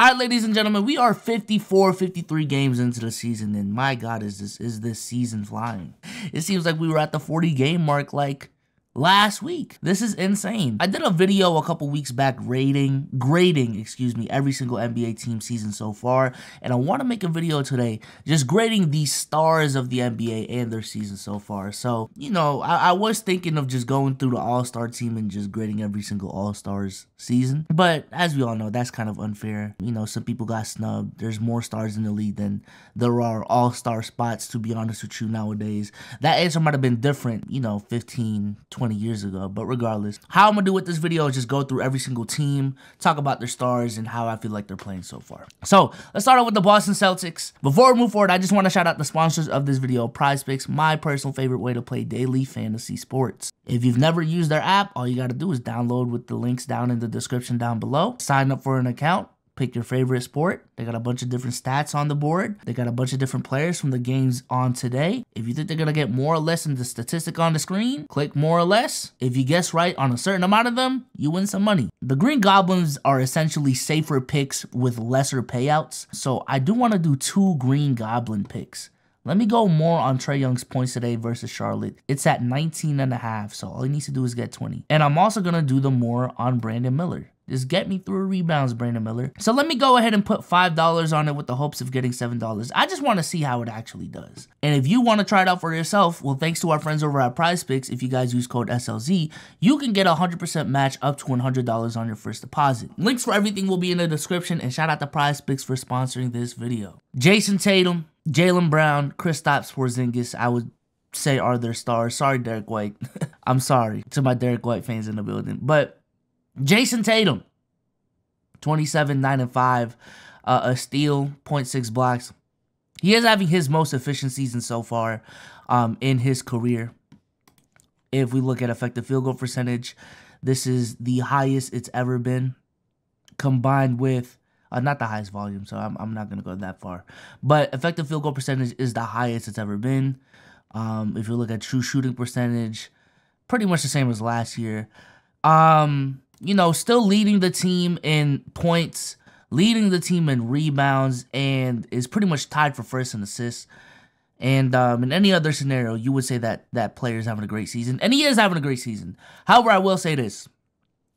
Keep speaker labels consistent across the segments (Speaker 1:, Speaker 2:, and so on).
Speaker 1: All right, ladies and gentlemen, we are 53 games into the season, and my God, is this season flying? It seems like we were at the 40 game mark like last week. This is insane. I did a video a couple weeks back grading, every single NBA team season so far, and I want to make a video today just grading the stars of the NBA and their season so far. So, you know, I was thinking of just going through the All-Star team and just grading every single All-Stars season, but as we all know, that's kind of unfair. You know, some people got snubbed. There's more stars in the league than there are All-Star spots, to be honest with you, nowadays. That answer might have been different, you know, 15, 20 years ago, but regardless, how I'm gonna do with this video is just go through every single team, talk about their stars and how I feel like they're playing so far. So let's start off with the Boston Celtics. Before we move forward, I just want to shout out the sponsors of this video, PrizePicks, my personal favorite way to play daily fantasy sports. If you've never used their app, all you got to do is download with the links down in the description down below, sign up for an account, pick your favorite sport. They got a bunch of different stats on the board. They got a bunch of different players from the games on today. If you think they're going to get more or less in the statistic on the screen, click more or less. If you guess right on a certain amount of them, you win some money. The Green Goblins are essentially safer picks with lesser payouts. So I do want to do 2 Green Goblin picks. Let me go more on Trae Young's points today versus Charlotte. It's at 19.5, so all he needs to do is get 20. And I'm also going to do the more on Brandon Miller. Just get me through rebounds, Brandon Miller. So let me go ahead and put $5 on it with the hopes of getting $7. I just want to see how it actually does. And if you want to try it out for yourself, well, thanks to our friends over at PrizePicks, if you guys use code SLZ, you can get a 100% match up to $100 on your first deposit. Links for everything will be in the description, and shout out to PrizePicks for sponsoring this video. Jason Tatum, Jaylen Brown, Kristaps Porzingis, I would say are their stars. Sorry, Derek White. I'm sorry to my Derek White fans in the building. But Jason Tatum, 27, 9, and 5, a steal, 0.6 blocks. He is having his most efficient season so far in his career. If we look at effective field goal percentage, this is the highest it's ever been, combined with not the highest volume, so I'm not going to go that far. But effective field goal percentage is the highest it's ever been. If you look at true shooting percentage, pretty much the same as last year. You know, still leading the team in points, leading the team in rebounds, and is pretty much tied for first in assists. And in any other scenario, you would say that that player is having a great season. And he is having a great season. However, I will say this.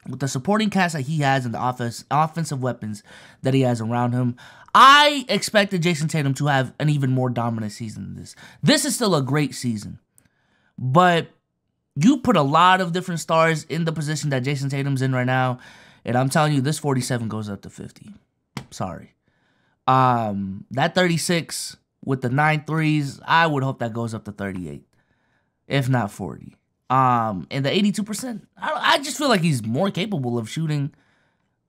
Speaker 1: With the supporting cast that he has and the offensive weapons that he has around him, I expected Jason Tatum to have an even more dominant season than this. This is still a great season. But you put a lot of different stars in the position that Jason Tatum's in right now, and I'm telling you, this 47 goes up to 50. Sorry. That 36 with the 9 threes, I would hope that goes up to 38, if not 40. And the 82%, I just feel like he's more capable of shooting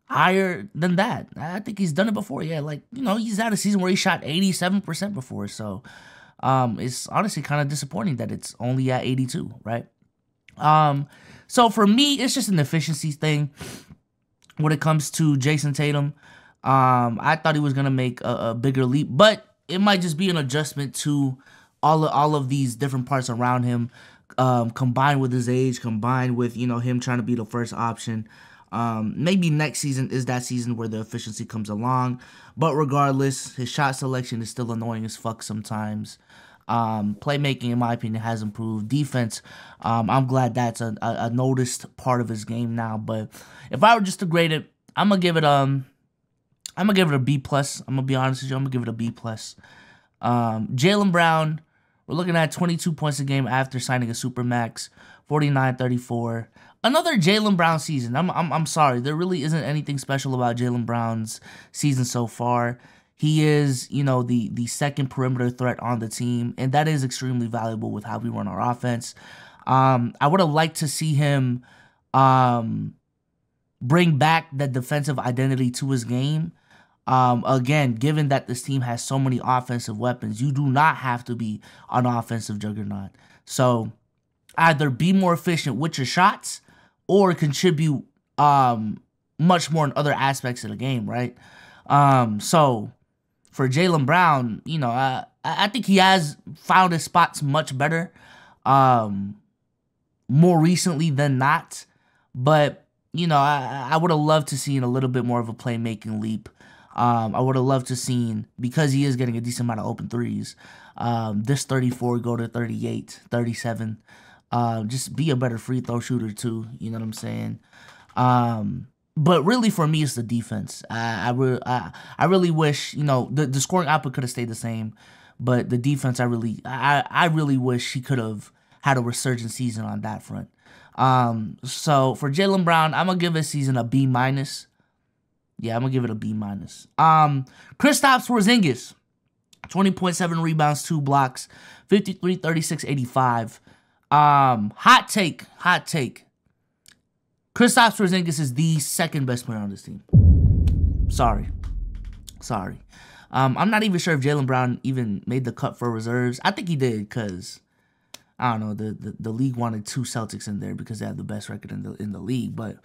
Speaker 1: higher than that. I think he's done it before. Yeah, like, you know, he's had a season where he shot 87% before, so it's honestly kind of disappointing that it's only at 82, right? So for me, it's just an efficiency thing when it comes to Jason Tatum. I thought he was going to make a bigger leap, but it might just be an adjustment to all of these different parts around him, combined with his age, combined with, you know, him trying to be the first option. Maybe next season is that season where the efficiency comes along, but regardless, his shot selection is still annoying as fuck sometimes. Playmaking, in my opinion, has improved. Defense, I'm glad that's a noticed part of his game now. But if I were just to grade it, I'm gonna give it a B plus. I'm gonna be honest with you. I'm gonna give it a B plus. Jaylen Brown, we're looking at 22 points a game after signing a supermax, 49-34. Another Jaylen Brown season. I'm sorry, there really isn't anything special about Jaylen Brown's season so far. He is, you know, the second perimeter threat on the team, and that is extremely valuable with how we run our offense. I would have liked to see him bring back that defensive identity to his game. Again, given that this team has so many offensive weapons, you do not have to be an offensive juggernaut. So either be more efficient with your shots or contribute much more in other aspects of the game, right? So for Jaylen Brown, you know, I think he has found his spots much better more recently than not. But, you know, I would have loved to see a little bit more of a playmaking leap I would have loved to seen, because he is getting a decent amount of open threes, this 34 go to 38, 37. Just be a better free throw shooter too. You know what I'm saying? But really for me, it's the defense. I really wish, you know, the scoring output could have stayed the same, but the defense, I really wish he could have had a resurgent season on that front. So for Jaylen Brown, I'm gonna give his season a B-. Yeah, I'm gonna give it a B-. Kristaps Porzingis, 20.7 rebounds, 2 blocks, 53, 36, 85. Hot take. Kristaps Porzingis is the second best player on this team. Sorry. I'm not even sure if Jaylen Brown even made the cut for reserves. I think he did, because I don't know, the league wanted 2 Celtics in there because they have the best record in the league. But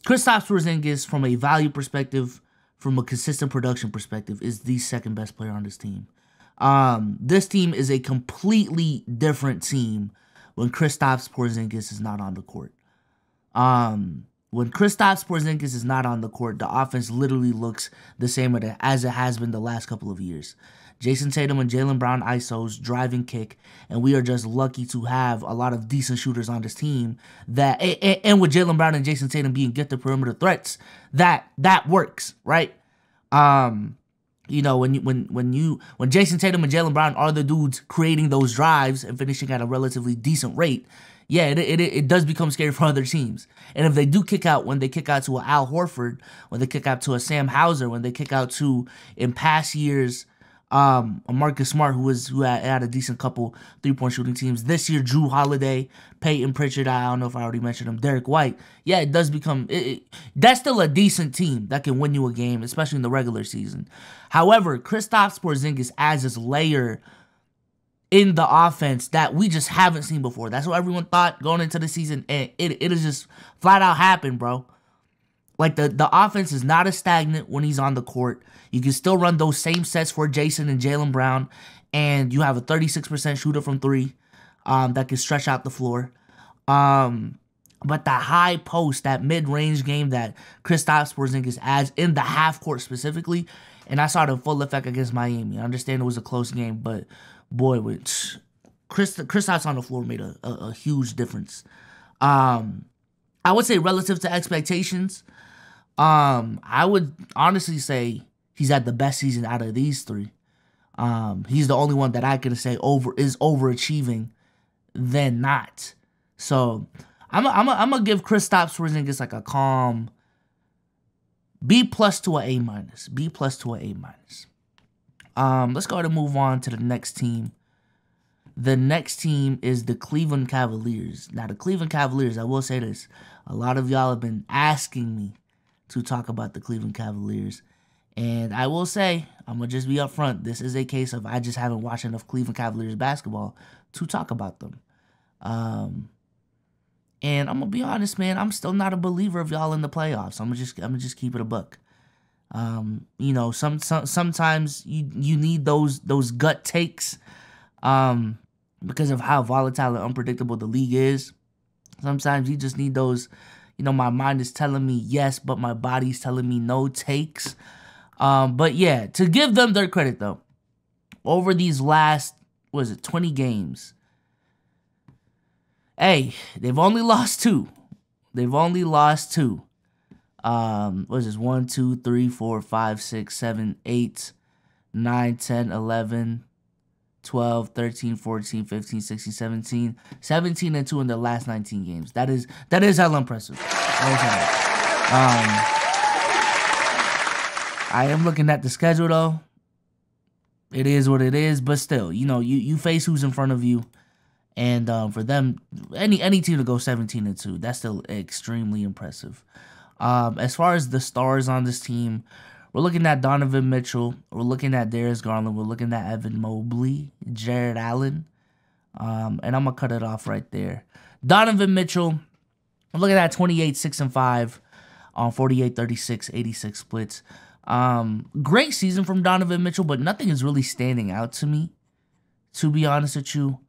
Speaker 1: Kristaps Porzingis, from a value perspective, from a consistent production perspective, is the second best player on this team. This team is a completely different team when Kristaps Porzingis is not on the court. When Kristaps Porzingis is not on the court, the offense literally looks the same as it has been the last couple of years. Jason Tatum and Jaylen Brown ISOs, drive and kick, and we are just lucky to have a lot of decent shooters on this team that, and with Jaylen Brown and Jason Tatum being gifted perimeter threats, that works, right? You know, when Jason Tatum and Jaylen Brown are the dudes creating those drives and finishing at a relatively decent rate, yeah, it does become scary for other teams. And if they do kick out, when they kick out to an Al Horford, when they kick out to a Sam Hauser, when they kick out to, in past years, a Marcus Smart, who had a decent couple 3-point shooting teams. This year, Drew Holiday, Peyton Pritchard, I don't know if I already mentioned him, Derek White. Yeah, it does become, that's still a decent team that can win you a game, especially in the regular season. However, Kristaps Porzingis adds this layer in the offense that we just haven't seen before. That's what everyone thought going into the season, and it has just flat out happened, bro. Like, the offense is not as stagnant when he's on the court. You can still run those same sets for Jason and Jaylen Brown, and you have a 36% shooter from 3 that can stretch out the floor. But the high post, that mid-range game that Kristaps Porzingis adds in the half court specifically, and I saw it in full effect against Miami. I understand it was a close game, but boy, Kristaps on the floor made a huge difference. I would say relative to expectations, I would honestly say he's had the best season out of these 3. He's the only one that I can say is overachieving than not. So I'm gonna give Kristaps Porzingis like a calm B+ to an A-. B+ to an A-. Let's go ahead and move on to the next team. The next team is the Cleveland Cavaliers. Now, the Cleveland Cavaliers, I will say this. A lot of y'all have been asking me to talk about the Cleveland Cavaliers. And I will say, I'm going to just be upfront. This is a case of I just haven't watched enough Cleveland Cavaliers basketball to talk about them. And I'm going to be honest, man. I'm still not a believer of y'all in the playoffs. I'm gonna just keep it a buck. You know, sometimes you need those gut takes because of how volatile and unpredictable the league is. Sometimes you just need those, you know, my mind is telling me yes, but my body's telling me no takes. But yeah, to give them their credit though, over these last, 20 games, hey, they've only lost 2. They've only lost 2. What is this? 1, 2, 3, 4, 5, 6, 7, 8, 9, 10, 11, 12, 13, 14, 15, 16, 17. 17 and 2 in the last 19 games. That is hella impressive. I am looking at the schedule though. It is what it is, but still, you know, you face who's in front of you. And for them, any team to go 17 and 2, that's still extremely impressive. As far as the stars on this team, we're looking at Donovan Mitchell, we're looking at Darius Garland, we're looking at Evan Mobley, Jared Allen, and I'm gonna cut it off right there. Donovan Mitchell, I'm looking at 28, 6 and 5 on 48, 36, 86 splits. Great season from Donovan Mitchell, but nothing is really standing out to me, to be honest with you.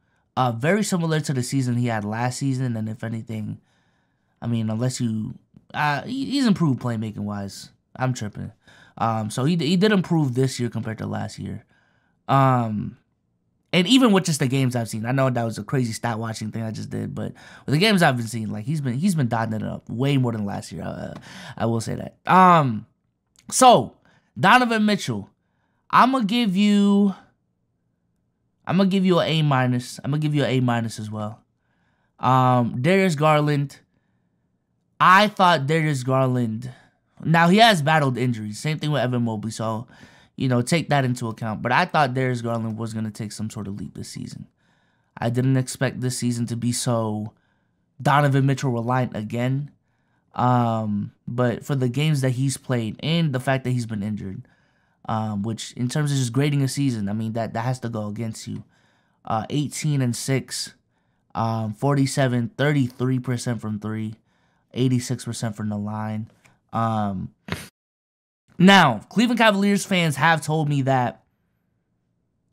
Speaker 1: Very similar to the season he had last season, and if anything, I mean, unless you, he's improved playmaking wise. I'm tripping. So he did improve this year compared to last year. And even with just the games I've seen, I know that was a crazy stat watching thing I just did, but with the games I've been seeing, like he's been dotting it up way more than last year. I will say that. So Donovan Mitchell, I'm gonna give you an A minus. I'm gonna give you an A minus as well. Darius Garland, I thought Darius Garland. Now he has battled injuries. Same thing with Evan Mobley. So, take that into account. But I thought Darius Garland was going to take some sort of leap this season. I didn't expect this season to be so Donovan Mitchell reliant again. But for the games that he's played and the fact that he's been injured, which in terms of just grading a season, I mean, that has to go against you. 18-6, 33% from three, 86% from the line. Now, Cleveland Cavaliers fans have told me that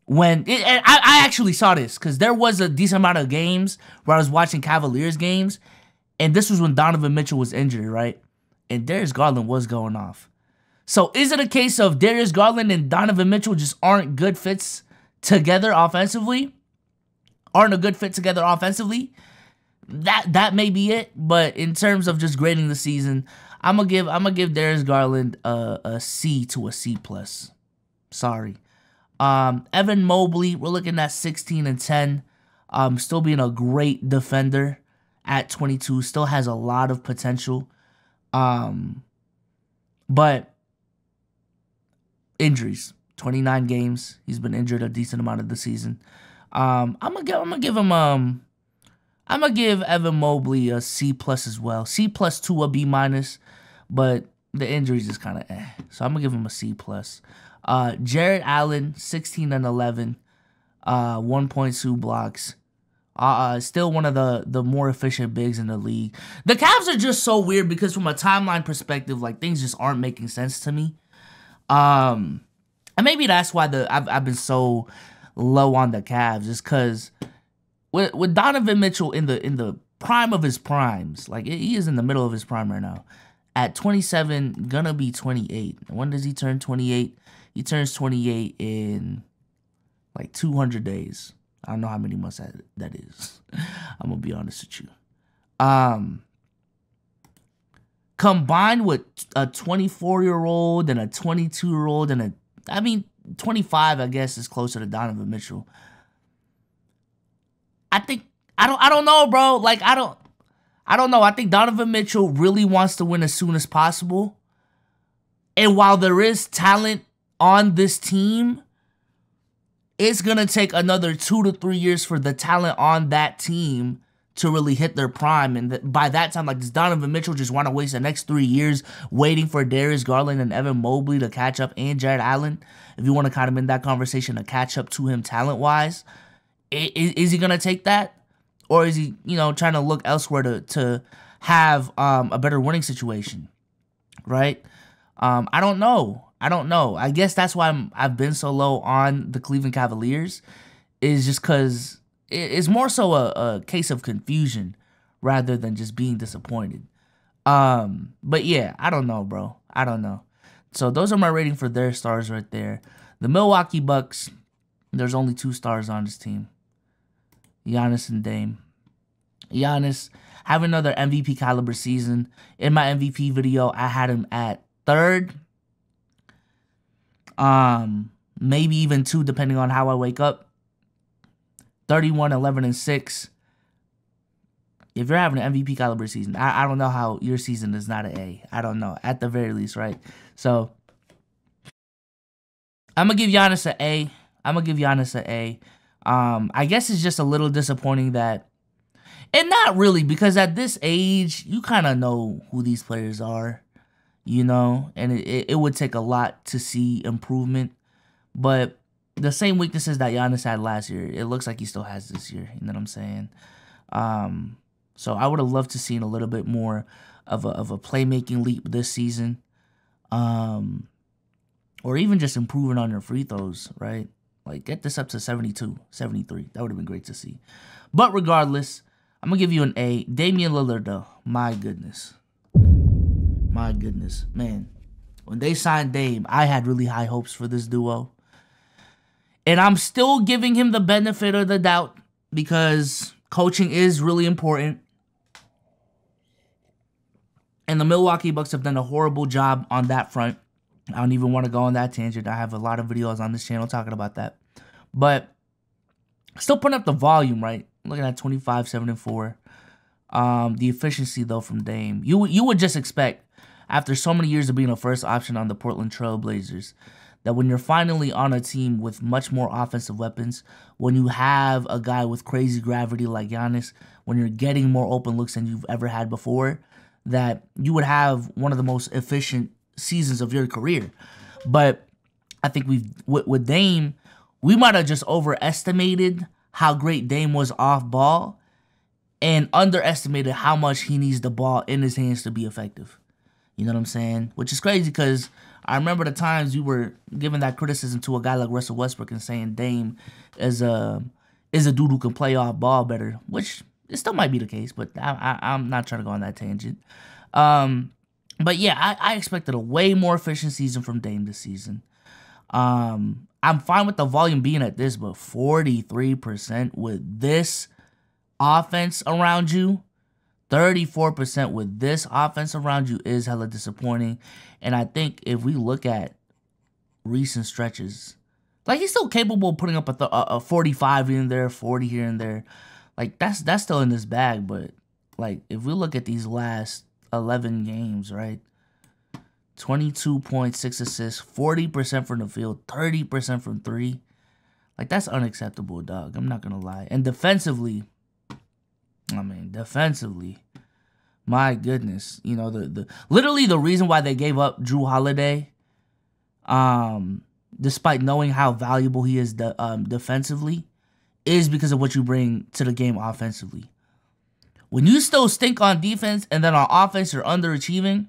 Speaker 1: I actually saw this because there was a decent amount of games where I was watching Cavaliers games, and this was when Donovan Mitchell was injured, right? And Darius Garland was going off. So is it a case of Darius Garland and Donovan Mitchell just aren't good fits together offensively? Aren't a good fit together offensively? That may be it, but in terms of just grading the season, I'm gonna give Darius Garland a C to a C plus. Sorry. Evan Mobley, we're looking at 16-10. Still being a great defender at 22. Still has a lot of potential. But injuries. 29 games. He's been injured a decent amount of the season. I'm gonna give Evan Mobley a C plus as well. C plus to a B minus. But the injuries is kind of So I'm going to give him a C+. Jared Allen, 16-11, 1.2 blocks. Still one of the more efficient bigs in the league. The Cavs are just so weird because from a timeline perspective, like things just aren't making sense to me. And maybe that's why I've been so low on the Cavs, just because with Donovan Mitchell in the prime of his primes, like he is in the middle of his prime right now. At 27, gonna be 28. When does he turn 28? He turns 28 in like 200 days. I don't know how many months that is. I'm gonna be honest with you. Combined with a 24-year-old and a 22-year-old and 25, I guess, is closer to Donovan Mitchell. I don't know, bro. Like, I don't know. I think Donovan Mitchell really wants to win as soon as possible. And while there is talent on this team, it's going to take another 2 to 3 years for the talent on that team to really hit their prime. And by that time, like, does Donovan Mitchell just want to waste the next 3 years waiting for Darius Garland and Evan Mobley to catch up, and Jared Allen, if you want to kind of in that conversation, to catch up to him talent-wise? Is he going to take that? Or is he, trying to look elsewhere to have a better winning situation, right? I don't know. I guess that's why I've been so low on the Cleveland Cavaliers, is just because it's more so a case of confusion rather than just being disappointed. But yeah, I don't know, bro. I don't know. So those are my rating for their stars right there. The Milwaukee Bucks, there's only 2 stars on this team. Giannis and Dame. Giannis have another MVP caliber season. In my MVP video, I had him at 3rd. Maybe even 2, depending on how I wake up. 31, 11, and 6. If you're having an MVP caliber season, I don't know how your season is not an A. I don't know. At the very least, right? So, I'm going to give Giannis an A. I guess it's just a little disappointing that, and not really, because at this age, you kind of know who these players are, and it would take a lot to see improvement. But the same weaknesses that Giannis had last year, it looks like he still has this year. You know what I'm saying? So I would have loved to see a little bit more of a playmaking leap this season, or even just improving on your free throws, right? Like, get this up to 72, 73. That would have been great to see. But regardless, I'm going to give you an A. Damian Lillard, though. My goodness. Man. When they signed Dame, I had really high hopes for this duo. And I'm still giving him the benefit of the doubt because coaching is really important. And the Milwaukee Bucks have done a horrible job on that front. I don't even want to go on that tangent. I have a lot of videos on this channel talking about that. But still putting up the volume, right? Looking at 25, 7, and 4. The efficiency, though, from Dame. You would just expect, after so many years of being a first option on the Portland Trail Blazers, that when you're finally on a team with much more offensive weapons, when you have a guy with crazy gravity like Giannis, when you're getting more open looks than you've ever had before, that you would have one of the most efficient seasons of your career. But I think with Dame, we might have just overestimated how great Dame was off ball and underestimated how much he needs the ball in his hands to be effective. You know what I'm saying? Which is crazy because I remember the times you were giving that criticism to a guy like Russell Westbrook and saying Dame is a dude who can play off ball better, which it still might be the case, but I'm not trying to go on that tangent. But yeah, I expected a way more efficient season from Dame this season. I'm fine with the volume being at this, but 43% with this offense around you, 34% with this offense around you is hella disappointing. And I think if we look at recent stretches, like he's still capable of putting up a 45 in there, 40 here and there. Like that's still in this bag. But like if we look at these last 11 games, right? 22.6 assists, 40% from the field, 30% from three. Like that's unacceptable, dog. I'm not gonna lie. And defensively, my goodness, you know, literally the reason why they gave up Drew Holiday, despite knowing how valuable he is defensively, is because of what you bring to the game offensively. When you still stink on defense and then on offense you're underachieving,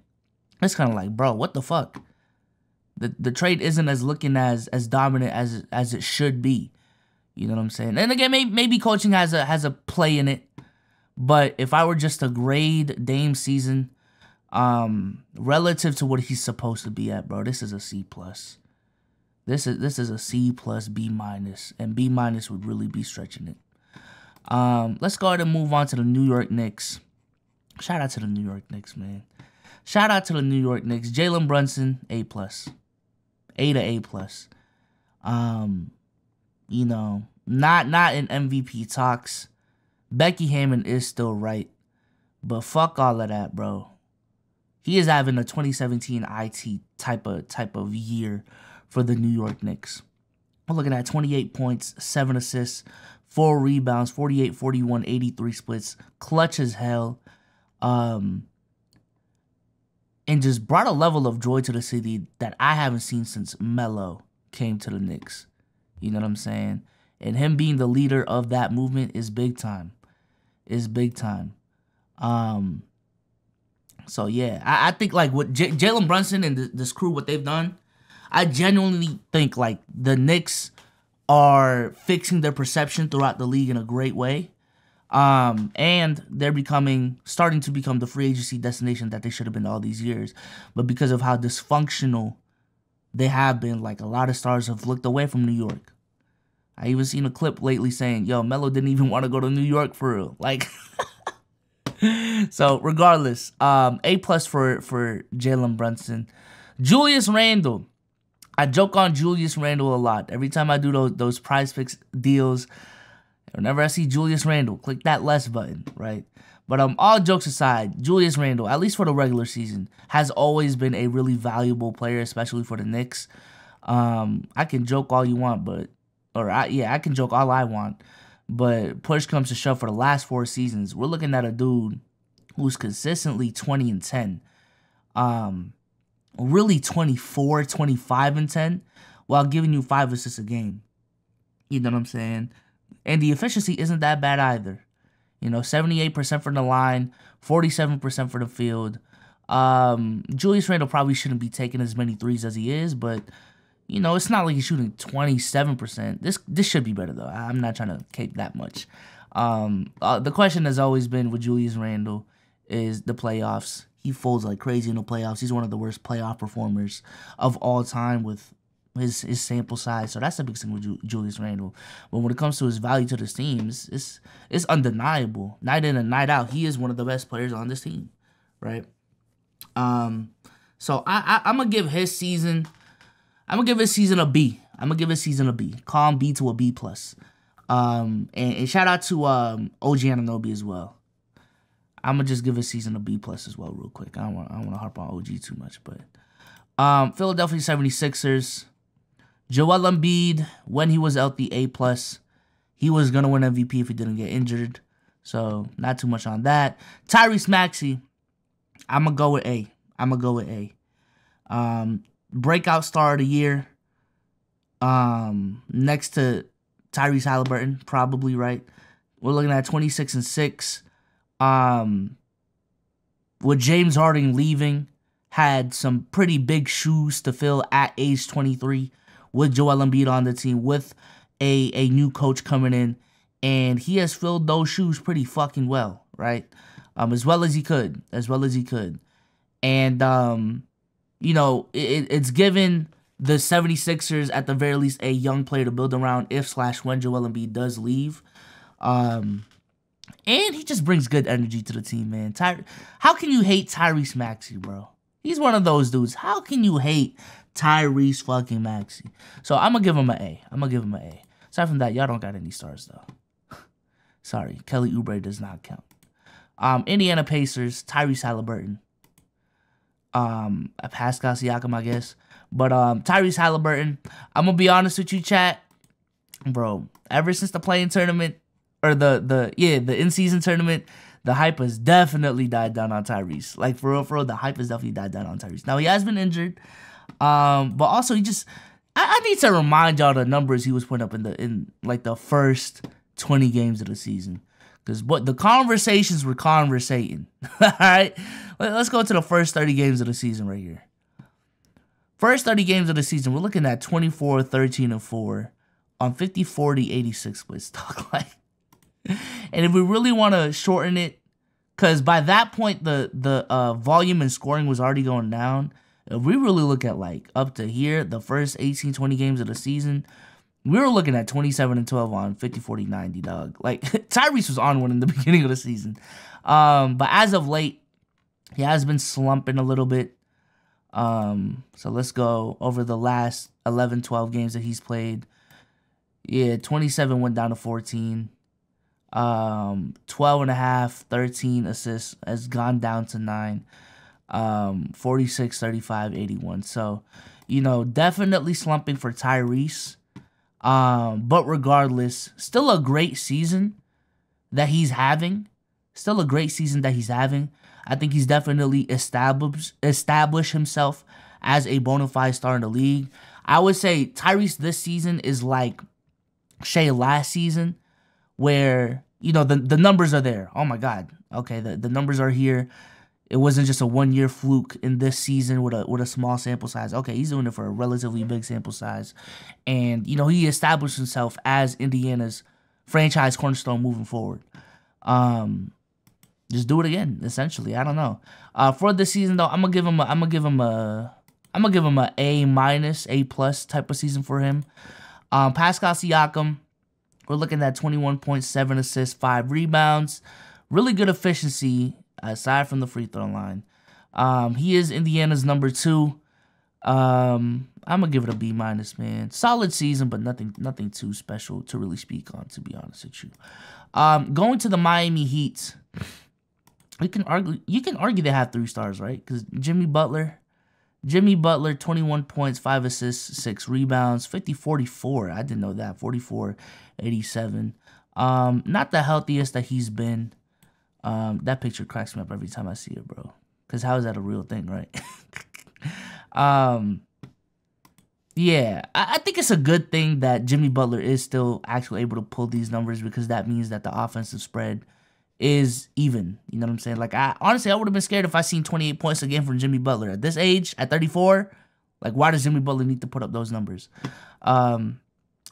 Speaker 1: it's kind of like, bro, what the fuck? The trade isn't as looking as dominant as it should be. You know what I'm saying? And again, maybe coaching has a play in it. But if I were just to grade Dame's season, relative to what he's supposed to be at, bro, this is a C+. This is a C+, B-, and B- would really be stretching it. Let's go ahead and move on to the New York Knicks. Shout out to the New York Knicks, man. Shout out to the New York Knicks. Jalen Brunson, A+. A to A+. You know, not in MVP talks. Becky Hammon is still right. But fuck all of that, bro. He is having a 2017 IT type of year for the New York Knicks. We're looking at 28 points, 7 assists, 4 rebounds, 48, 41, 83 splits. Clutch as hell. And just brought a level of joy to the city that I haven't seen since Melo came to the Knicks. You know what I'm saying? And him being the leader of that movement is big time. Is big time. So yeah, I think like what Jalen Brunson and this crew, what they've done, I genuinely think like the Knicks are fixing their perception throughout the league in a great way. And they're starting to become the free agency destination that they should have been all these years. But because of how dysfunctional they have been, like a lot of stars have looked away from New York. I even seen a clip lately saying, yo, Melo didn't even want to go to New York for real. Like, so regardless, A+ for Jalen Brunson. Julius Randle. I joke on Julius Randle a lot. Every time I do those prize picks deals, whenever I see Julius Randle, click that less button, right? But all jokes aside, Julius Randle, at least for the regular season, has always been a really valuable player, especially for the Knicks. I can joke all you want, I can joke all I want, but push comes to shove for the last 4 seasons, we're looking at a dude who's consistently 20 and 10. Really 24, 25 and 10, while giving you 5 assists a game. You know what I'm saying? And the efficiency isn't that bad either. You know, 78% from the line, 47% for the field. Julius Randle probably shouldn't be taking as many threes as he is, but, you know, it's not like he's shooting 27%. This should be better, though. I'm not trying to cape that much. The question has always been with Julius Randle is the playoffs. he folds like crazy in the playoffs. He's one of the worst playoff performers of all time with his sample size. So that's the big thing with Julius Randle. But when it comes to his value to this team, it's undeniable. Night in and night out, he is one of the best players on this team, right? So I'm gonna give his season. I'm gonna give his season a B. I'm gonna give his season a B. Calm B to a B plus. And shout out to OG Anunoby as well. I'm gonna just give his season a B plus as well, real quick. I don't want to harp on OG too much, but Philadelphia 76ers. Joel Embiid, when he was healthy, A plus. He was gonna win MVP if he didn't get injured, so not too much on that. Tyrese Maxey, I'm gonna go with A. Breakout star of the year. Next to Tyrese Halliburton, probably, right? We're looking at 26-6. With James Harden leaving, had some pretty big shoes to fill at age 23 with Joel Embiid on the team, with a new coach coming in, and he has filled those shoes pretty fucking well, right? As well as he could. And, you know, it's given the 76ers, at the very least, a young player to build around if/when Joel Embiid does leave. And he just brings good energy to the team, man. How can you hate Tyrese Maxey, bro? He's one of those dudes. How can you hate Tyrese fucking Maxey? So I'm going to give him an A. Aside from that, y'all don't got any stars, though. Sorry, Kelly Oubre does not count. Indiana Pacers, Tyrese Halliburton. Pascal Siakam, I guess. But Tyrese Halliburton, I'm going to be honest with you, chat. Bro, ever since the play-in tournament, or the in-season tournament, the hype has definitely died down on Tyrese. Like, for real, the hype has definitely died down on Tyrese. Now, he has been injured, but also he just... I need to remind y'all the numbers he was putting up in the first 20 games of the season. Because the conversations were conversating. All right? Let's go to the first 30 games of the season right here. First 30 games of the season, we're looking at 24, 13, and 4 on 50, 40, 86 split stock. Like, and if we really want to shorten it, because by that point, the volume and scoring was already going down. If we really look at, like, up to here, the first 18, 20 games of the season, we were looking at 27 and 12 on 50, 40, 90, dog. Like, Tyrese was on one in the beginning of the season. But as of late, he has been slumping a little bit. So let's go over the last 11, 12 games that he's played. Yeah, 27 went down to 14. 12.5, 13 assists has gone down to 9. 46, 35, 81. So, you know, definitely slumping for Tyrese. But regardless, still a great season that he's having. I think he's definitely established himself as a bona fide star in the league. I would say Tyrese this season is like Shea last season, where, you know, the numbers are there. Oh my God. Okay, the numbers are here. It wasn't just a one-year fluke in this season with a small sample size. Okay, he's doing it for a relatively big sample size. And, you know, he established himself as Indiana's franchise cornerstone moving forward. Just do it again, essentially. I don't know. For this season, though, I'm gonna give him a A-, A+ type of season for him. Pascal Siakam, we're looking at 21.7 assists, 5 rebounds. Really good efficiency, aside from the free throw line. He is Indiana's number 2. I'm gonna give it a B-, man. Solid season, but nothing too special to really speak on, to be honest with you. Going to the Miami Heat, you can argue they have 3 stars, right? Because Jimmy Butler, 21 points, 5 assists, 6 rebounds, 50-44. I didn't know that. 44-87. Not the healthiest that he's been. That picture cracks me up every time I see it, bro. Because how is that a real thing, right? Yeah, I think it's a good thing that Jimmy Butler is still actually able to pull these numbers, because that means that the offensive spread is even. You know what I'm saying? Like, honestly, I would have been scared if I seen 28 points a game from Jimmy Butler. At this age, at 34, like, why does Jimmy Butler need to put up those numbers? So I'm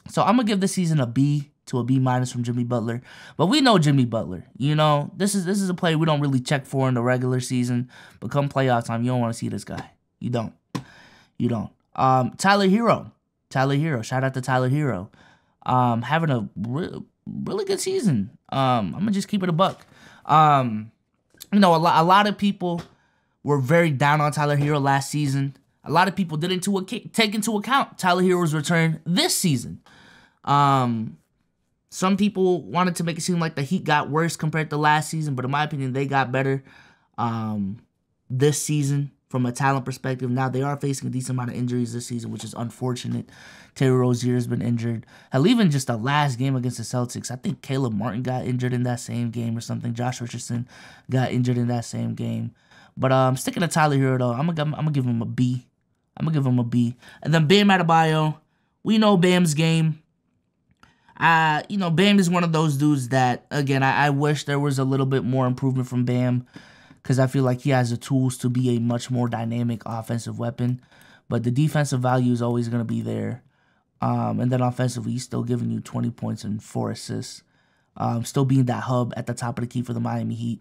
Speaker 1: going to give this season a B to a B minus from Jimmy Butler. But we know Jimmy Butler. You know, this is a player we don't really check for in the regular season. But come playoff time, you don't want to see this guy. You don't. You don't. Tyler Hero. Shout out to Tyler Hero. Having a really good season. I'm gonna just keep it a buck. You know, a lot of people were very down on Tyler Hero last season. A lot of people didn't take into account Tyler Hero's return this season. Some people wanted to make it seem like the Heat got worse compared to last season, but in my opinion, they got better this season from a talent perspective. Now, they are facing a decent amount of injuries this season, which is unfortunate. Terry Rozier has been injured. Hell, even just the last game against the Celtics, I think Caleb Martin got injured in that same game or something. Josh Richardson got injured in that same game. But sticking to Tyler Hero, though, I'm gonna give him a B. And then Bam Adebayo, we know Bam's game. You know, Bam is one of those dudes that, again, I wish there was a little bit more improvement from Bam, because I feel like he has the tools to be a much more dynamic offensive weapon. But the defensive value is always going to be there. And then offensively, he's still giving you 20 points and 4 assists. Still being that hub at the top of the key for the Miami Heat.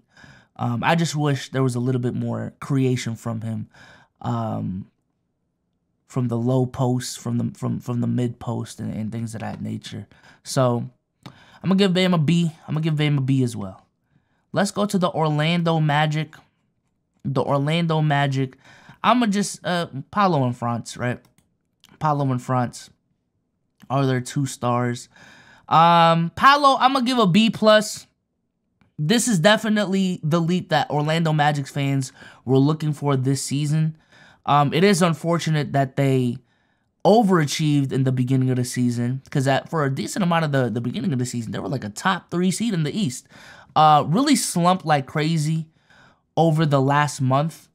Speaker 1: I just wish there was a little bit more creation from him. From the low post, from the mid post, and things of that nature. So I'm gonna give Bam a B. I'm gonna give Bam a B as well. Let's go to the Orlando Magic. The Orlando Magic. I'm gonna just Paolo and France, right? Paolo and France are their 2 stars. Paolo, I'm gonna give a B plus. This is definitely the leap that Orlando Magic fans were looking for this season. It is unfortunate that they overachieved in the beginning of the season, because for a decent amount of the beginning of the season, they were like a top 3 seed in the East. Really slumped like crazy over the last month.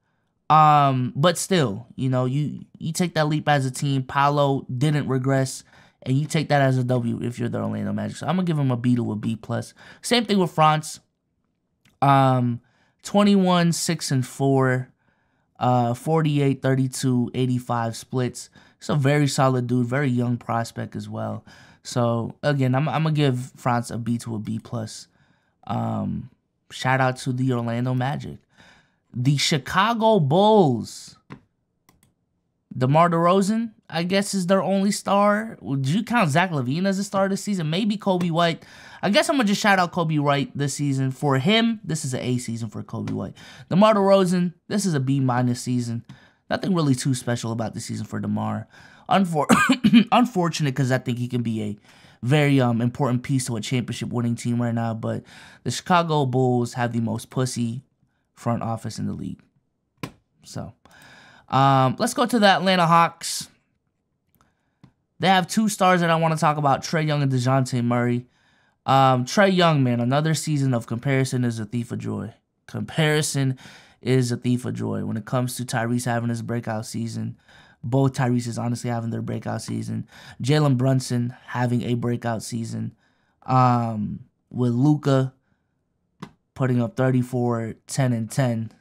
Speaker 1: But still, you know, you take that leap as a team. Paolo didn't regress, and you take that as a W if you're the Orlando Magic. So I'm gonna give him a B to a B plus. Same thing with France. 21, 6 and 4. 48, 32, 85 splits. It's a very solid dude, very young prospect as well. So again, I'm gonna give France a B to a B plus. Shout out to the Orlando Magic. The Chicago Bulls. DeMar DeRozan, I guess, is their only star. Would you count Zach LaVine as a star this season? Maybe Kobe White. I guess I'm going to just shout out Kobe White this season. For him, this is an A season for Kobe White. DeMar DeRozan, this is a B minus season. Nothing really too special about this season for DeMar. Unfortunate, because I think he can be a very important piece to a championship winning team right now. But the Chicago Bulls have the most pussy front office in the league. So let's go to the Atlanta Hawks. They have 2 stars that I want to talk about, Trae Young and DeJounte Murray. Trae Young, man, another season of comparison is a thief of joy. Comparison is a thief of joy. When it comes to Tyrese having his breakout season, both Tyrese's honestly having their breakout season. Jalen Brunson having a breakout season. With Luka putting up 34, 10, and 10.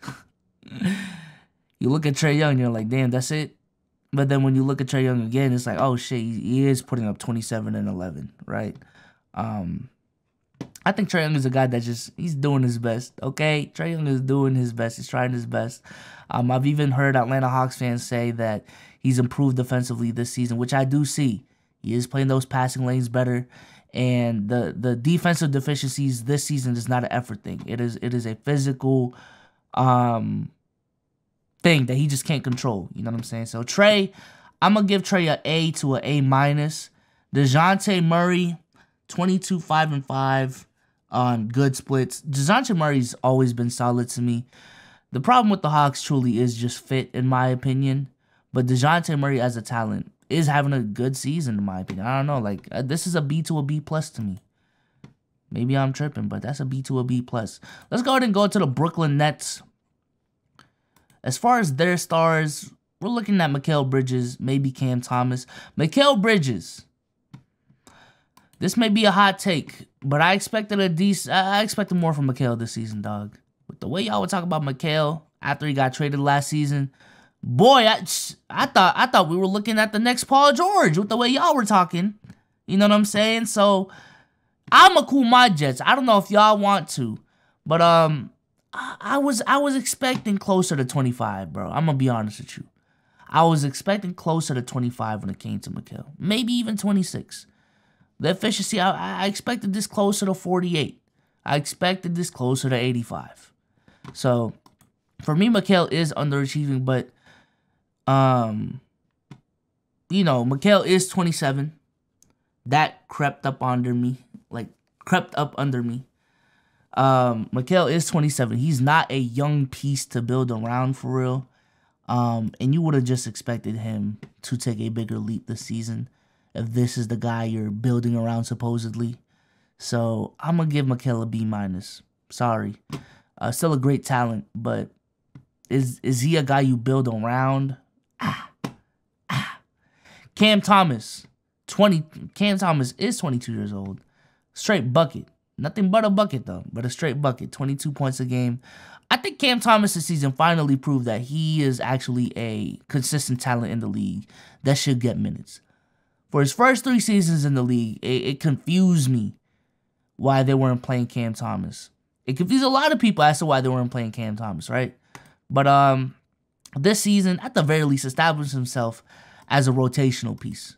Speaker 1: You look at Trae Young, you're like, damn, that's it. But then when you look at Trae Young again, it's like, oh shit, he is putting up 27 and 11, right? I think Trae Young is a guy that he's doing his best, okay? Trae Young is doing his best. He's trying his best. I've even heard Atlanta Hawks fans say that he's improved defensively this season, which I do see. He is playing those passing lanes better. And the defensive deficiencies this season is not an effort thing. It is a physical thing that he just can't control. You know what I'm saying? So Trae, I'm going to give Trae an A to an A minus. DeJounte Murray, 22, 5 and 5 on good splits. DeJounte Murray's always been solid to me. The problem with the Hawks truly is just fit, in my opinion. But DeJounte Murray as a talent is having a good season, in my opinion. I don't know. Like, this is a B to a B plus to me. Maybe I'm tripping, but that's a B to a B plus. Let's go ahead and go to the Brooklyn Nets. As far as their stars, we're looking at Mikal Bridges, maybe Cam Thomas. Mikal Bridges. This may be a hot take, but I expected more from Mikal this season, dog. With the way y'all would talk about Mikal after he got traded last season, boy, I thought we were looking at the next Paul George with the way y'all were talking. You know what I'm saying? So I'ma cool my jets. I don't know if y'all want to, but I was expecting closer to 25, bro. I'm gonna be honest with you. I was expecting closer to 25 when it came to Mikal. Maybe even 26. The efficiency, I expected this closer to 48. I expected this closer to 85. So, for me, Mikal is underachieving, but, you know, Mikal is 27. That crept up under me. Mikal is 27. He's not a young piece to build around for real. And you would have just expected him to take a bigger leap this season if this is the guy you're building around supposedly. So I'm gonna give Mikal a B-. Sorry. Still a great talent, but is he a guy you build around? Cam Thomas is 22 years old. Straight bucket. Nothing but a bucket, though, but a straight bucket. 22 points a game. I think Cam Thomas this season finally proved that he is actually a consistent talent in the league that should get minutes. For his first 3 seasons in the league, it confused me why they weren't playing Cam Thomas. It confused a lot of people as to why they weren't playing Cam Thomas, right? But this season, at the very least, established himself as a rotational piece.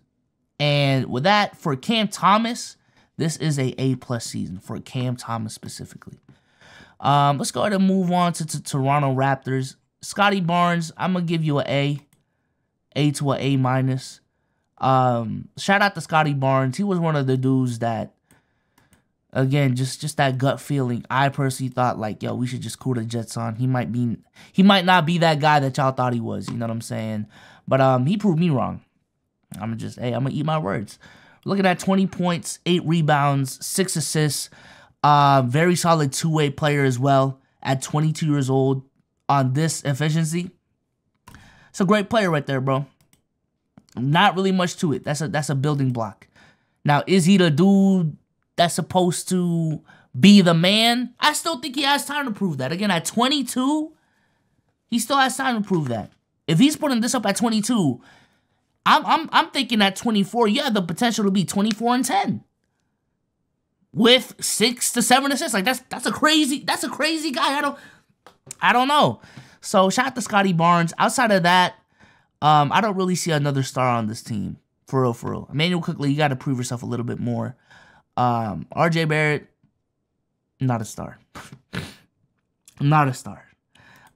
Speaker 1: And with that, for Cam Thomas, this is a A+ season for Cam Thomas specifically. Let's go ahead and move on to Toronto Raptors. Scotty Barnes, I'm going to give you an A to an A-. Shout out to Scotty Barnes. He was one of the dudes that, again, just that gut feeling. I personally thought, like, yo, we should just cool the Jets on. He might not be that guy that y'all thought he was. You know what I'm saying? But he proved me wrong. I'm gonna eat my words. Looking at 20 points, 8 rebounds, 6 assists. Very solid two-way player as well at 22 years old on this efficiency. It's a great player right there, bro. Not really much to it. That's a building block. Now, is he the dude that's supposed to be the man? I still think he has time to prove that. Again, at 22, he still has time to prove that. If he's putting this up at 22, I'm thinking at 24, you have the potential to be 24-10 with 6 to 7 assists. Like that's a crazy guy. I don't know. So shout out to Scotty Barnes. Outside of that, I don't really see another star on this team. For real. Emmanuel Quickley, you got to prove yourself a little bit more. RJ Barrett, not a star. Not a star.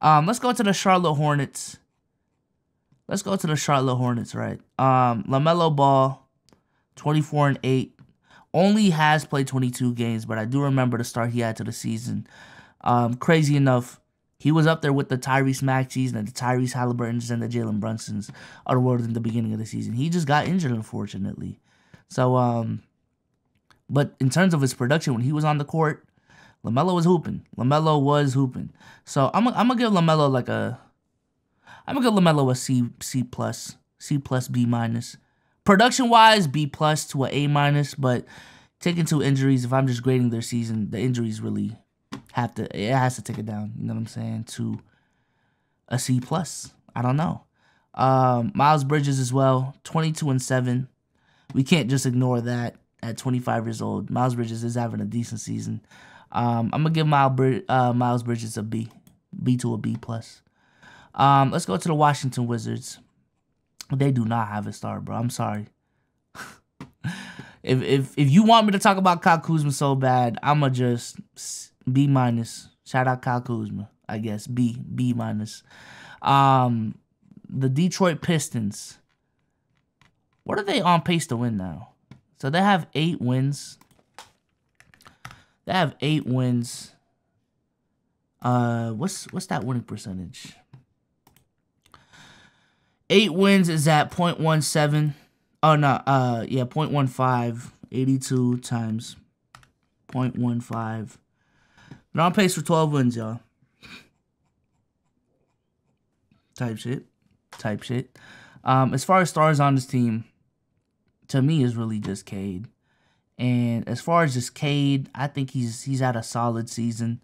Speaker 1: Let's go to the Charlotte Hornets. Right? LaMelo Ball, 24-8. Only has played 22 games, but I do remember the start he had to the season. Crazy enough, he was up there with the Tyrese Maxeys and the Tyrese Halliburtons and the Jalen Brunsons of the world in the beginning of the season. He just got injured, unfortunately. So, but in terms of his production, when he was on the court, LaMelo was hooping. So I'm gonna give LaMelo a C+, B-. Production wise, B+ to an A-, but taking 2 injuries, if I'm just grading their season, the injuries really has to take it down. You know what I'm saying? To a C+. I don't know. Miles Bridges as well, 22-7. We can't just ignore that at 25 years old. Miles Bridges is having a decent season. I'm gonna give Miles Bridges a B to a B+. Let's go to the Washington Wizards. They do not have a star, bro. I'm sorry. If you want me to talk about Kyle Kuzma so bad, I'ma just B-. Shout out Kyle Kuzma, I guess. B-. The Detroit Pistons. What are they on pace to win now? So they have 8 wins. What's that winning percentage? 8 wins is at 0.17. Oh, no. 0.15. 82 times 0.15. They're on pace for 12 wins, y'all. Type shit. As far as stars on this team, to me, is really just Cade. And as far as just Cade, I think he's had a solid season.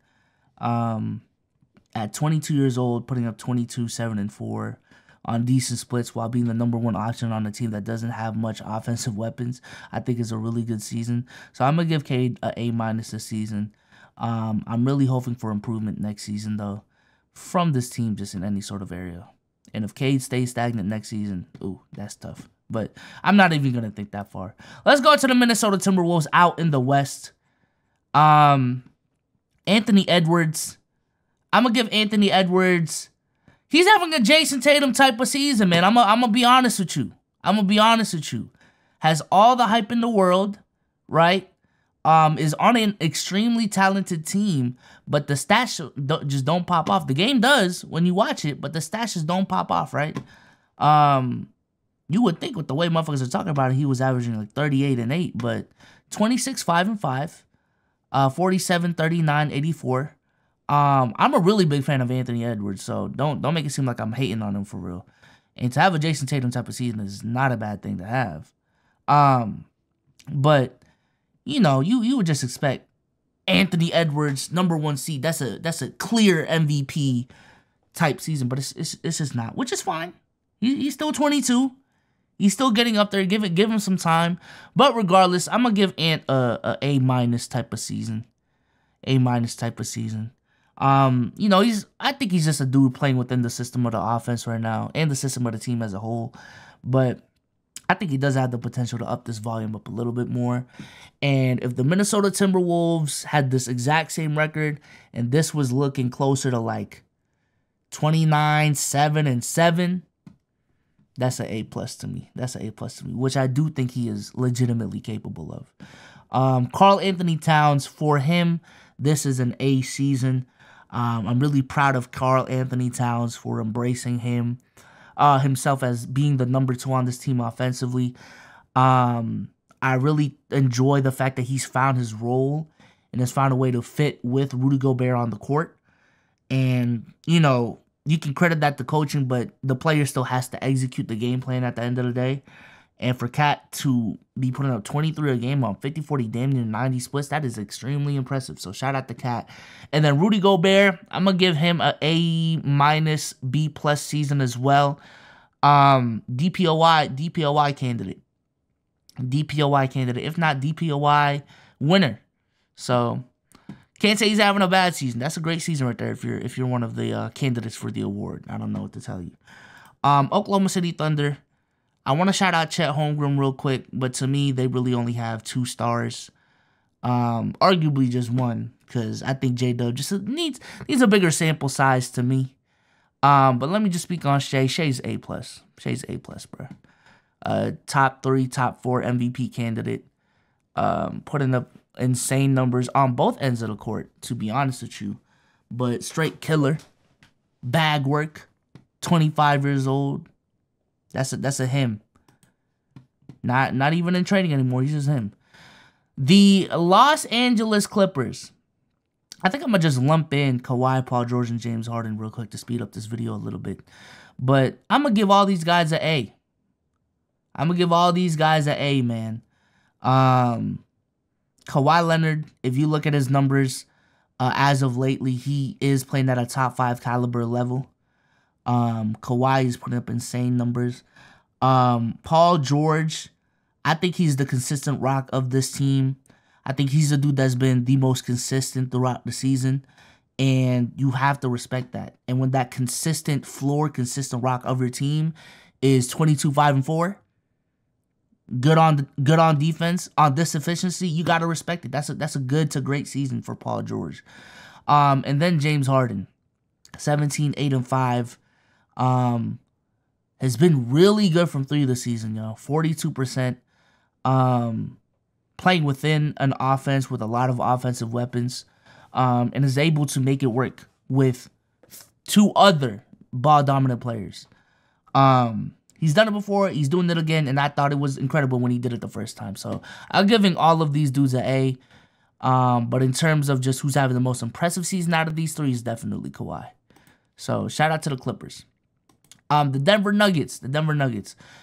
Speaker 1: At 22 years old, putting up 22, 7, and 4. on decent splits while being the #1 option on a team that doesn't have much offensive weapons, I think is a really good season. So I'm going to give Cade an A- this season. I'm really hoping for improvement next season, though, from this team just in any sort of area. And if Cade stays stagnant next season, ooh, that's tough. But I'm not even going to think that far. Let's go to the Minnesota Timberwolves out in the West. Anthony Edwards. I'm going to give Anthony Edwards... He's having a Jason Tatum type of season, man. I'm going to be honest with you. Has all the hype in the world, right? Is on an extremely talented team, but the stats just don't pop off. The game does when you watch it, but the stats just don't pop off, right? You would think with the way motherfuckers are talking about it, he was averaging like 38 and 8, but 26, 5 and 5, 47, 39, 84. I'm a really big fan of Anthony Edwards, so don't make it seem like I'm hating on him for real. And to have a Jason Tatum type of season is not a bad thing to have. But you know, you would just expect Anthony Edwards #1 seed. That's a clear MVP type season, but it's just not, which is fine. He's still 22. He's still getting up there. Give him some time. But regardless, I'm gonna give Ant a A- type of season. A- type of season. You know, I think he's just a dude playing within the system of the offense right now and the system of the team as a whole. But I think he does have the potential to up this volume up a little bit more. And if the Minnesota Timberwolves had this exact same record and this was looking closer to like 29, 7 and 7, that's an A+ to me. That's an A+ to me, which I do think he is legitimately capable of. Karl Anthony Towns, for him, this is an A season. I'm really proud of Karl Anthony Towns for embracing himself as being the #2 on this team offensively. I really enjoy the fact that he's found his role and has found a way to fit with Rudy Gobert on the court. And, you know, you can credit that to coaching, but the player still has to execute the game plan at the end of the day. And for Cat to be putting up 23 a game on 50, 40, damn near 90 splits, that is extremely impressive. So shout out to Cat. And then Rudy Gobert, I'm going to give him a A-, B+ season as well. DPOY candidate. DPOY candidate. If not DPOY winner. So can't say he's having a bad season. That's a great season right there if you're one of the candidates for the award. I don't know what to tell you. Oklahoma City Thunder. I want to shout out Chet Holmgren real quick, but to me, they really only have 2 stars. Arguably just 1, because I think J-Dub just needs a bigger sample size to me. But let me just speak on Shai. Shai's A+. Shai's A+, bro. Top 3, top 4 MVP candidate. Putting up insane numbers on both ends of the court, to be honest with you. But straight killer. Bag work. 25 years old. That's a him. Not even in training anymore. He's just him. The Los Angeles Clippers. I think I'm going to just lump in Kawhi, Paul George, and James Harden real quick to speed up this video a little bit. But I'm going to give all these guys an A. I'm going to give all these guys an A, man. Kawhi Leonard, if you look at his numbers as of lately, he is playing at a top 5 caliber level. Kawhi is putting up insane numbers. Paul George, I think he's the consistent rock of this team. I think he's the dude that's been the most consistent throughout the season, and you have to respect that. And when that consistent floor, consistent rock of your team is 22, 5 and 4, good on defense, on this efficiency, you got to respect it. That's a good to great season for Paul George. And then James Harden, 17, 8 and 5. Has been really good from 3 this season, 42%. Playing within an offense with a lot of offensive weapons, and is able to make it work with 2 other ball-dominant players. He's done it before, he's doing it again, and I thought it was incredible when he did it the first time. So I'm giving all of these dudes an A. But in terms of just who's having the most impressive season out of these 3 is definitely Kawhi. So shout out to the Clippers. The Denver Nuggets.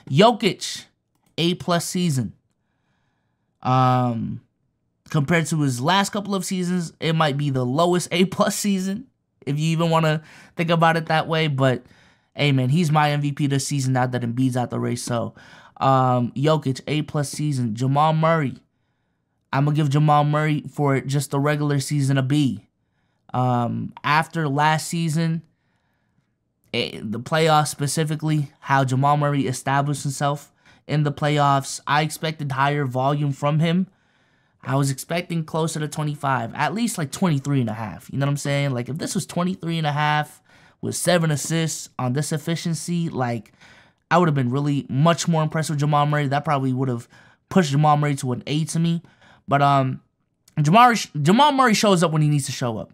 Speaker 1: Jokic, A+ season. Compared to his last couple of seasons, it might be the lowest A+ season, if you even want to think about it that way. But Hey, man, he's my MVP this season now that Embiid's out the race. So, Jokic, A+ season. Jamal Murray. I'm going to give Jamal Murray for just the regular season a B. After last season, the playoffs specifically, how Jamal Murray established himself in the playoffs, I expected higher volume from him. I was expecting closer to 25, at least like 23.5. You know what I'm saying? Like, if this was 23.5 with 7 assists on this efficiency, like, I would have been really much more impressed with Jamal Murray. That probably would have pushed Jamal Murray to an A to me. But Jamal Murray shows up when he needs to show up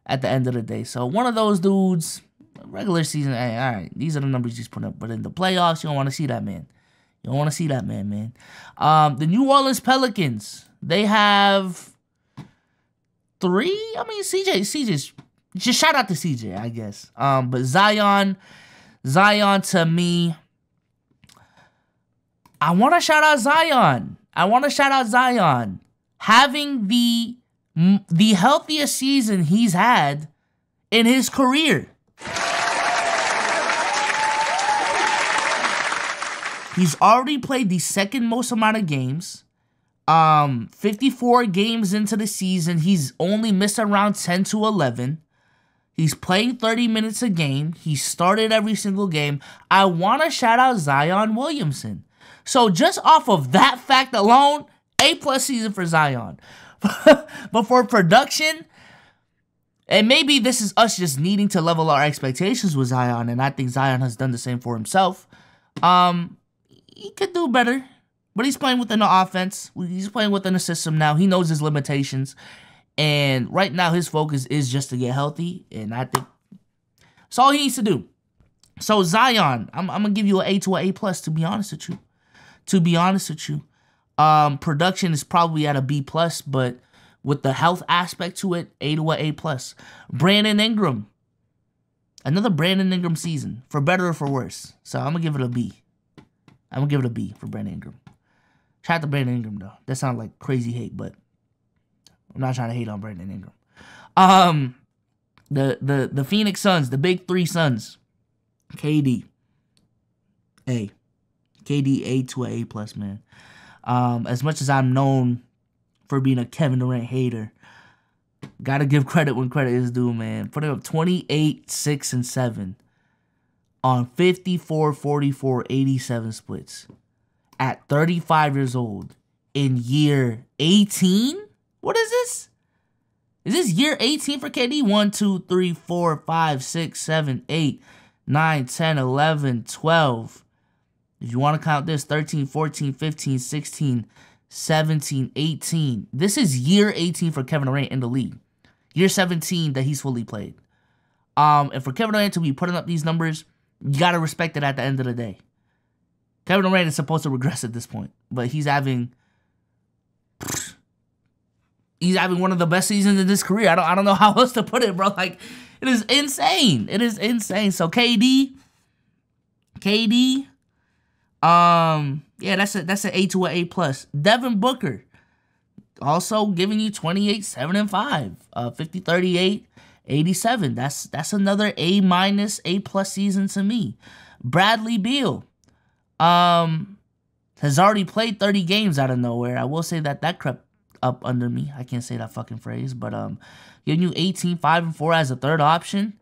Speaker 1: at the end of the day. So one of those dudes, regular season, hey, all right, these are the numbers he's putting up. But in the playoffs, you don't want to see that, man. You don't want to see that, man. The New Orleans Pelicans, they have 3. I mean, CJ's just shout out to CJ, I guess. But Zion to me, I want to shout out Zion. Having the healthiest season he's had in his career. He's already played the second most amount of games. 54 games into the season. He's only missed around 10 to 11. He's playing 30 minutes a game. He started every single game. I want to shout out Zion Williamson. So just off of that fact alone, A+ season for Zion. But for production, and maybe this is us just needing to level our expectations with Zion, and I think Zion has done the same for himself. He could do better, but he's playing within the offense. He's playing within the system now. He knows his limitations. And right now, his focus is just to get healthy. And I think that's all he needs to do. So, Zion, I'm going to give you an A to an A+, to be honest with you. Production is probably at a B+, but with the health aspect to it, A to an A+. Brandon Ingram. Another Brandon Ingram season, for better or for worse. So, I'm going to give it a B. I'm going to give it a B for Brandon Ingram. Shout out to Brandon Ingram, though. That sounds like crazy hate, but I'm not trying to hate on Brandon Ingram. The Phoenix Suns, the big 3 Suns. KD. A. KD A to an A+, man. As much as I'm known for being a Kevin Durant hater, gotta give credit when credit is due, man. Putting up 28, 6, and 7 on 54, 44, 87 splits at 35 years old in year 18? What is this? Is this year 18 for KD? 1, 2, 3, 4, 5, 6, 7, 8, 9, 10, 11, 12. If you want to count this, 13, 14, 15, 16, 17, 18. This is year 18 for Kevin Durant in the league. Year 17 that he's fully played. And for Kevin Durant to be putting up these numbers, you got to respect it at the end of the day. Kevin Durant is supposed to regress at this point, but he's having one of the best seasons in his career. I don't know how else to put it, bro. Like, it is insane. It is insane. So KD, yeah, that's an A to an A+. Devin Booker, also giving you 28, 7, and 5, 50, 38, 87. That's another A-, A+ season to me. Bradley Beal, has already played 30 games out of nowhere. I will say that crept up under me. I can't say that fucking phrase, but giving you 18, 5, and 4 as a third option.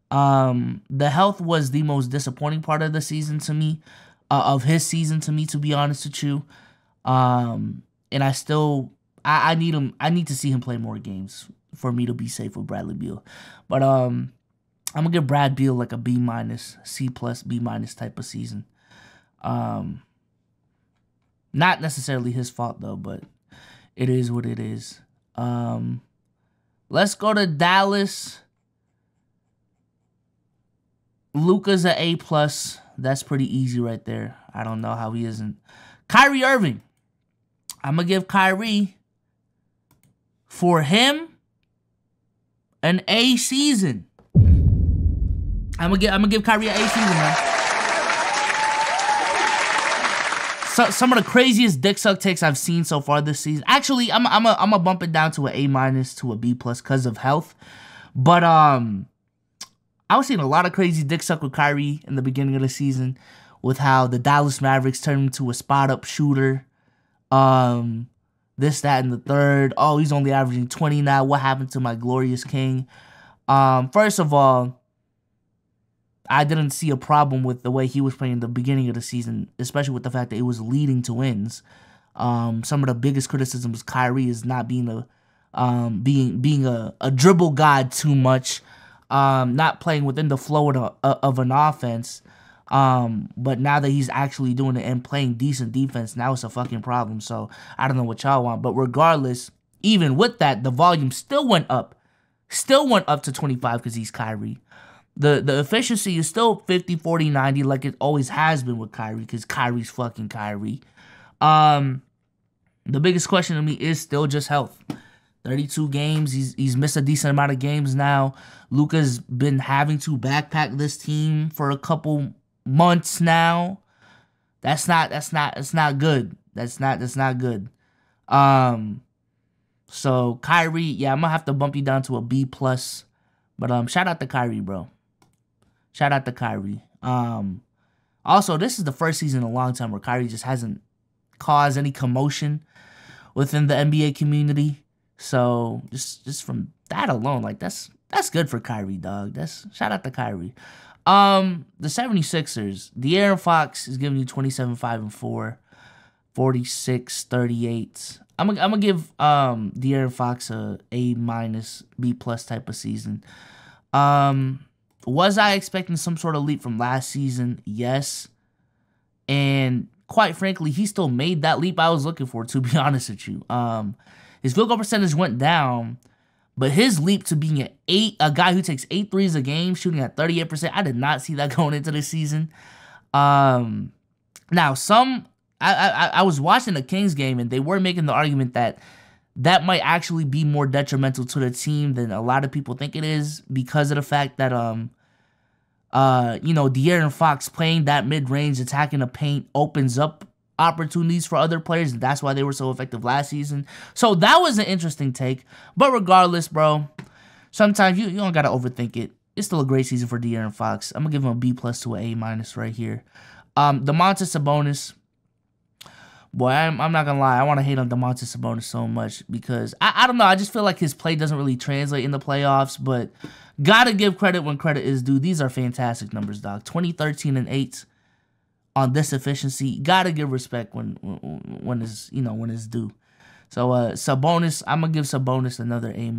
Speaker 1: The health was the most disappointing part of the season to me, of his season to me, to be honest with you. And I need him. I need to see him play more games for me to be safe with Bradley Beal. But I'm gonna give Brad Beal like a B-, C+, B- type of season. Not necessarily his fault though, but it is what it is. Let's go to Dallas. Luka's an A+. That's pretty easy right there. I don't know how he isn't. Kyrie Irving. I'm going to give Kyrie, for him, an A season. I'm gonna give Kyrie an A season, man. Some of the craziest dick suck takes I've seen so far this season. Actually, I'm a bump it down to an A- to a B+ because of health. But I was seeing a lot of crazy dick suck with Kyrie in the beginning of the season, with how the Dallas Mavericks turned him into a spot-up shooter. This, that, and the third. Oh, he's only averaging 20 now. What happened to my glorious king? First of all, I didn't see a problem with the way he was playing in the beginning of the season, especially with the fact that it was leading to wins. Some of the biggest criticisms Kyrie is not being a dribble god too much, not playing within the flow of an offense. But now that he's actually doing it and playing decent defense, now it's a fucking problem. So I don't know what y'all want, but regardless, even with that, the volume still went up to 25 because he's Kyrie. The efficiency is still 50, 40, 90 like it always has been with Kyrie because Kyrie's fucking Kyrie. The biggest question to me is still just health. 32 games. He's missed a decent amount of games now. Luka's been having to backpack this team for a couple months now. That's not good. That's not good. So Kyrie, yeah, I'm gonna have to bump you down to a B+. But shout out to Kyrie, bro. Shout out to Kyrie. Also, this is the first season in a long time where Kyrie just hasn't caused any commotion within the NBA community. So just from that alone, like that's good for Kyrie, dog. Shout out to Kyrie. The 76ers, De'Aaron Fox is giving you 27, 5, and 4, 46, 38. I'm gonna give De'Aaron Fox a A-, B+ type of season. Was I expecting some sort of leap from last season? Yes. And quite frankly, he still made that leap I was looking for, to be honest with you. His field goal percentage went down, but his leap to being a guy who takes 8 threes a game, shooting at 38%, I did not see that going into the season. Now, I was watching the Kings game, and they were making the argument that might actually be more detrimental to the team than a lot of people think it is, because of the fact that De'Aaron Fox playing that mid-range, attacking the paint, opens up opportunities for other players, and that's why they were so effective last season. So that was an interesting take. But regardless, bro, sometimes you don't gotta overthink it. It's still a great season for De'Aaron Fox. I'm gonna give him a B+ to an A- right here. Domantas Sabonis. Boy, I'm not gonna lie, I want to hate on Domantas Sabonis so much because I don't know, I just feel like his play doesn't really translate in the playoffs, but gotta give credit when credit is due. These are fantastic numbers, dog. 20, 13, and 8 on this efficiency. Gotta give respect when it's due. So Sabonis, I'm gonna give Sabonis another A-.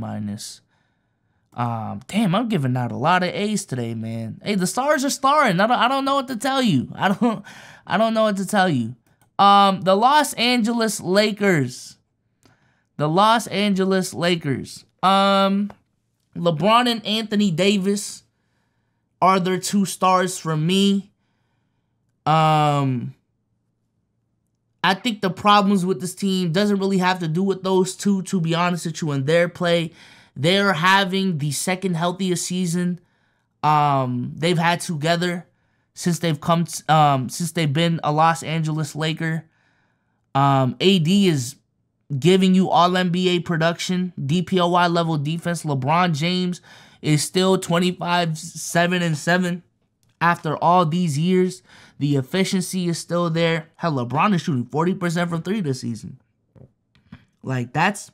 Speaker 1: Damn, I'm giving out a lot of A's today, man. Hey, the stars are starring. I don't know what to tell you. I don't know what to tell you. The Los Angeles Lakers. LeBron and Anthony Davis are their 2 stars for me. I think the problems with this team doesn't really have to do with those two, to be honest with you, in their play. They're having the second healthiest season they've had together since they've been a Los Angeles Laker. AD is giving you all NBA production, DPOY level defense. LeBron James is still 25, 7, and 7 after all these years. The efficiency is still there. Hell, LeBron is shooting 40% from 3 this season. Like, that's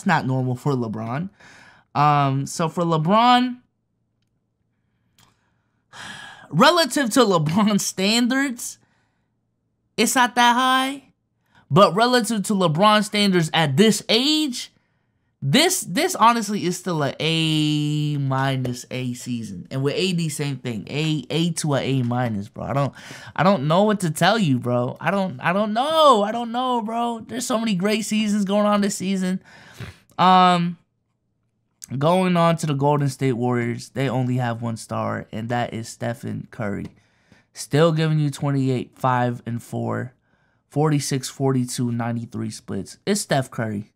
Speaker 1: not normal for LeBron. So for LeBron, relative to LeBron's standards, it's not that high. But relative to LeBron's standards at this age, this honestly is still an A- A season. And with AD, same thing. A to an A-, bro. I don't know what to tell you, bro. I don't know, bro. There's so many great seasons going on this season. Going on to the Golden State Warriors, they only have 1 star, and that is Stephen Curry. Still giving you 28, 5, and 4, 46, 42, 93 splits. It's Steph Curry.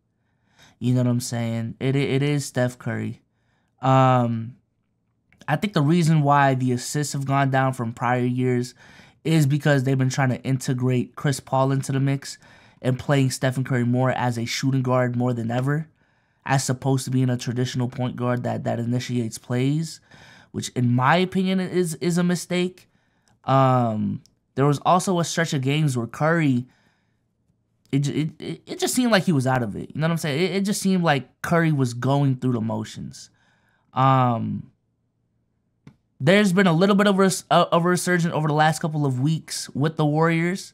Speaker 1: You know what I'm saying? It is Steph Curry. I think the reason why the assists have gone down from prior years is because they've been trying to integrate Chris Paul into the mix and playing Stephen Curry more as a shooting guard more than ever, as opposed to being a traditional point guard that initiates plays. which in my opinion is a mistake. There was also a stretch of games where Curry, it just seemed like he was out of it. You know what I'm saying? It just seemed like Curry was going through the motions. There's been a little bit of a resurgence over the last couple of weeks with the Warriors.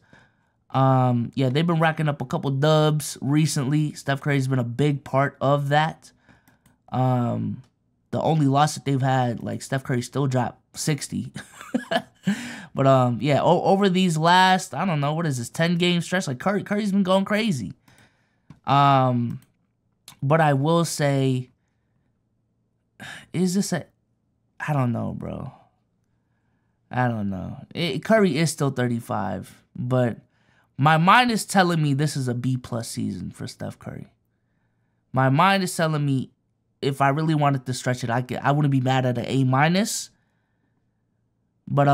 Speaker 1: Yeah, they've been racking up a couple dubs recently. Steph Curry's been a big part of that. The only loss that they've had, like, Steph Curry still dropped 60. But, yeah, over these last, I don't know, what is this, 10-game stretch? Like, Curry's been going crazy. But I will say, is this a... I don't know, bro. I don't know. Curry is still 35, but my mind is telling me this is a B+ season for Steph Curry. My mind is telling me if I really wanted to stretch it, I wouldn't be mad at an A-. But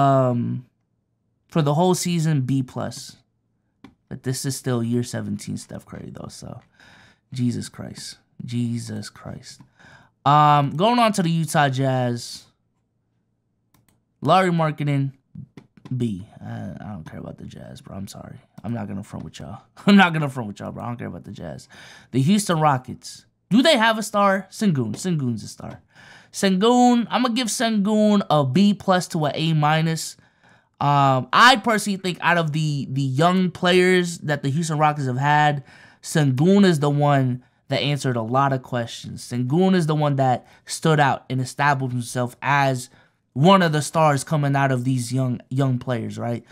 Speaker 1: for the whole season, B+. But this is still year 17 Steph Curry though, so Jesus Christ. Jesus Christ. Going on to the Utah Jazz. Larry Marketing, B. I don't care about the Jazz, bro. I'm sorry. I'm not going to front with y'all. I'm not going to front with y'all, bro. I don't care about the Jazz. The Houston Rockets. Do they have a star? Sengun. Sengun's a star. Sengun, I'm going to give Sengun a B+ to an A-. I personally think out of the young players that the Houston Rockets have had, Sengun is the one that answered a lot of questions. Sengun is the one that stood out and established himself as one of the stars coming out of these young players, right?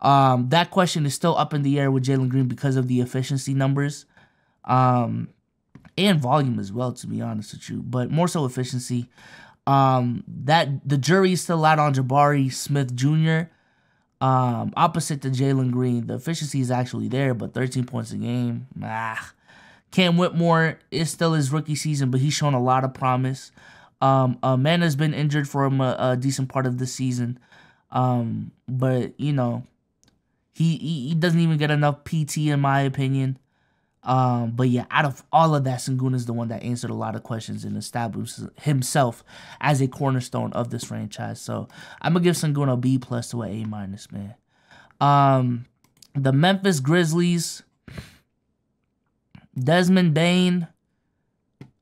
Speaker 1: That question is still up in the air with Jalen Green because of the efficiency numbers. And volume as well, to be honest with you. But more so efficiency. That the jury is still out on Jabari Smith Jr. Opposite to Jalen Green. The efficiency is actually there, but 13 points a game. Cam Whitmore is still his rookie season, but he's shown a lot of promise. Amanda's been injured for a decent part of the season. But, you know, he doesn't even get enough PT in my opinion. But yeah, out of all of that, Sengun is the one that answered a lot of questions and established himself as a cornerstone of this franchise. So I'm going to give Sengun a B+ to an A-, man. The Memphis Grizzlies, Desmond Bane,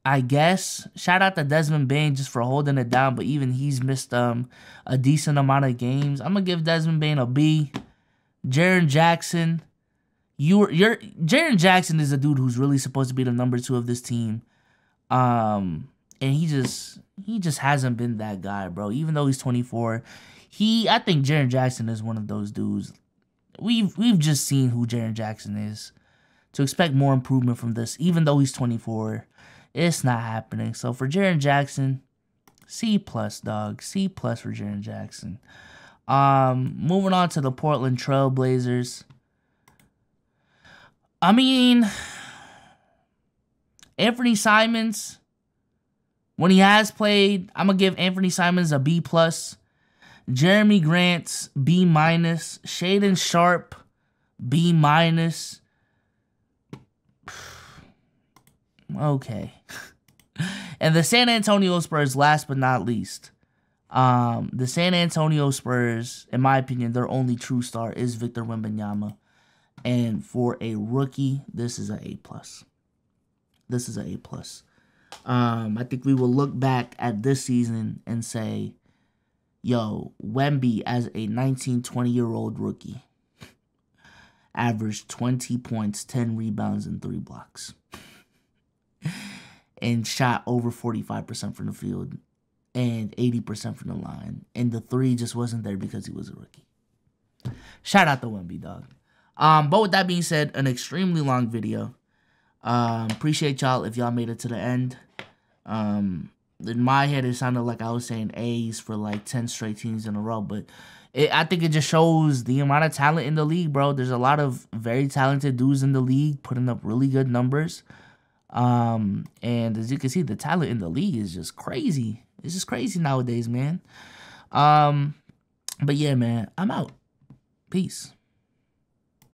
Speaker 1: I guess. Shout out to Desmond Bane just for holding it down, but even he's missed a decent amount of games. I'm going to give Desmond Bane a B. Jaren Jackson, Jaren Jackson is a dude who's really supposed to be the number 2 of this team. And he just hasn't been that guy, bro. Even though he's 24, I think Jaren Jackson is one of those dudes. We've just seen who Jaren Jackson is. To expect more improvement from this, even though he's 24, it's not happening. So for Jaren Jackson, C+, dog. C+ for Jaren Jackson. Moving on to the Portland Trail Blazers. I mean, Anthony Simons, when he has played, I'm going to give Anthony Simons a B+. Jeremy Grant, B-. Shaden Sharp, B-. Okay. And the San Antonio Spurs, last but not least. The San Antonio Spurs, in my opinion, their only true star is Victor Wembanyama. And for a rookie, this is an A+. This is an A+. I think we will look back at this season and say, yo, Wemby as a 19, 20-year-old rookie averaged 20 points, 10 rebounds, and 3 blocks. And shot over 45% from the field and 80% from the line. And the 3 just wasn't there because he was a rookie. Shout out to Wemby, dog. But with that being said, an extremely long video. Appreciate y'all if y'all made it to the end. In my head, it sounded like I was saying A's for like 10 straight teams in a row. But I think it just shows the amount of talent in the league, bro. There's a lot of very talented dudes in the league putting up really good numbers. And as you can see, the talent in the league is just crazy. It's just crazy nowadays, man. But yeah, man, I'm out. Peace.